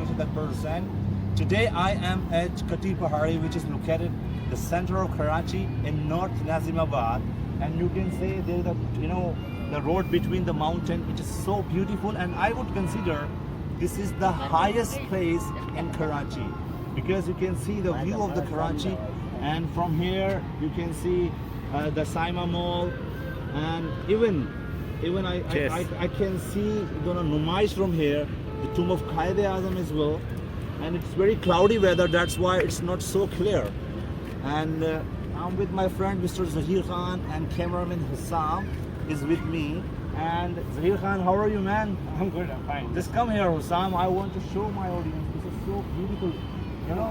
name is Akbar Hussain. Today I am at Kati Pahari, which is located in the center of Karachi in North Nazimabad, and you can say there is the road between the mountain, which is so beautiful, and I would consider this is the highest place in Karachi because you can see the view of the Karachi, and from here you can see the Saima Mall, and even I can see Numaish from here, the tomb of Quaid-e-Azam as well, and it's very cloudy weather, that's why it's not so clear. And I'm with my friend Mr. Zahir Khan, and cameraman Hussain is with me. And Zahir Khan, how are you, man? I'm good, I'm fine. Just come here, Hussain. I want to show my audience. This is so beautiful.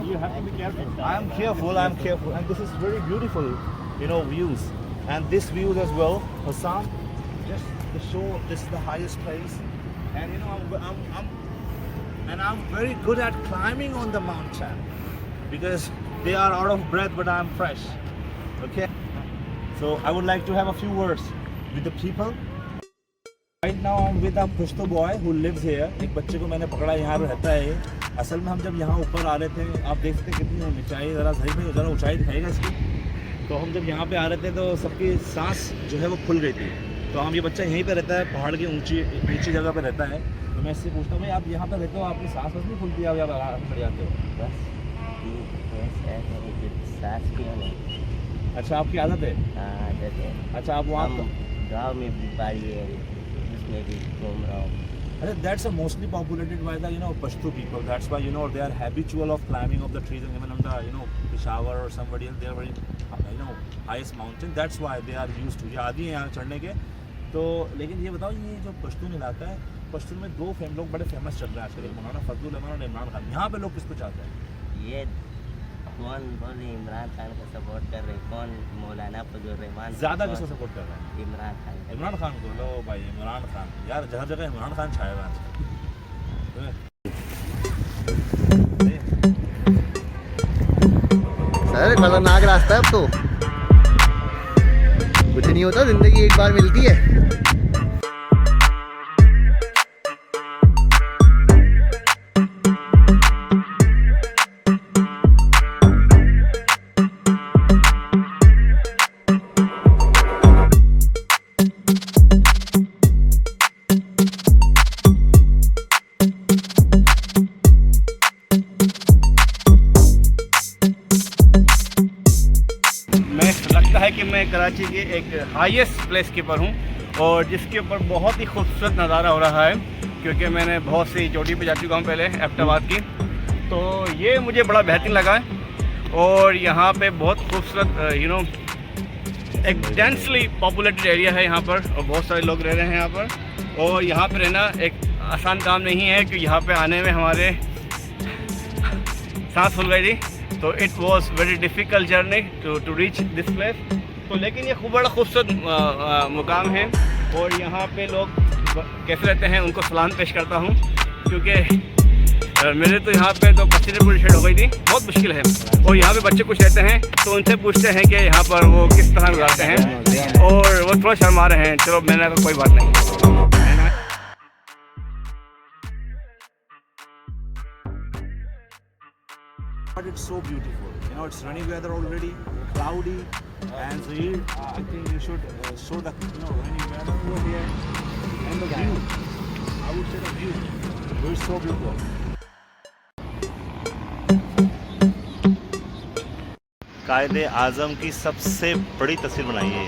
You have to be careful. I'm careful, and this is very beautiful, views. And this views as well, Hussain. Just to show, this is the highest place, and I'm very good at climbing on the mountain because they are out of breath, but I'm fresh. Okay. So I would like to have a few words with the people. Right now I'm with a Pashto boy who lives here. एक बच्चे को मैंने पकड़ा, यहाँ पे रहता है। असल में हम जब यहाँ ऊपर आ रहे थे, आप देख सकते हैं कितनी ऊंचाई, ज़रा ऊंचाई दिखाएगा इसकी। तो हम जब यहाँ पे आ रहे थे तो सबकी सांस जो है वो खुल गई थी। तो हम ये बच्चा यहीं पे रहता है, पहाड़ की ऊंची जगह पे रहता है। तो मैं इससे पूछता हूँ, भाई आप यहाँ पे रहते हो, आपकी सांस नहीं खुलती, आप यहाँ आराम से जाते हो? अच्छा, आपकी आदत है? आदत है। अच्छा, आप वहाँ गाँव में भी पाली है, उसमें भी घूम रहा हूँ। That's mostly populated by the Pashto people. That's why they are habitual of climbing of the trees, and even on the Peshawar or somebody else, they are very highest mountain. That's why they are used to. ये आदि हैं यहाँ चढ़ने के। तो लेकिन ये बताओ, ये जो पश्तून इलाका है, पश्तून में दो लोग बड़े फेमस चल रहे हैं आजकल, मौलाना फजलुल रहमान और इमरान खान। यहाँ पे लोग किसको चाहते हैं? ये कौन बोले इमरान खान को सपोर्ट कर रहे, कौन मौलाना फजलुल रहमान ज़्यादा किसको सपोर्ट कर रहे हैं? इमरान खान को। लो भाई, इमरान खान यार, जगह जगह इमरान खान छाया हुआ है। सर खतरनाक रास्ता है अब तो, कुछ नहीं होता, जिंदगी एक बार मिलती है। कि मैं कराची के एक हाईएस्ट प्लेस के ऊपर हूँ और जिसके ऊपर बहुत ही खूबसूरत नज़ारा हो रहा है, क्योंकि मैंने बहुत सी चोटी पे जा चुका हूँ पहले एबटाबाद की। तो ये मुझे बड़ा बेहतरीन लगा है और यहाँ पे बहुत खूबसूरत एक डेंसली पॉपुलेटेड एरिया है यहाँ पर, और बहुत सारे लोग रह रहे हैं यहाँ पर। और यहाँ पर रहना एक आसान काम नहीं है, कि यहाँ पर आने में हमारे सांस फूल गई थी। तो it was very difficult journey to reach this place. तो लेकिन ये बड़ा खूबसूरत मुकाम है, और यहाँ पे लोग कैसे रहते हैं उनको सलाम पेश करता हूँ, क्योंकि मेरे तो यहाँ पे तो पसीने पूरी शेड हो गई थी, बहुत मुश्किल है। और यहाँ पे बच्चे कुछ रहते हैं तो उनसे पूछते हैं कि यहाँ पर वो किस तरह गुजारते हैं, और वो थोड़ा शर्मा रहे हैं। चलो, मैंने कहा कोई बात नहीं। But it's so beautiful. It's sunny weather already, cloudy, and so here, I think you should show the rainy weather over here, and the view. I would say the view. It's so beautiful. Quaid-e-Azam की सबसे बड़ी तस्वीर बनाई है।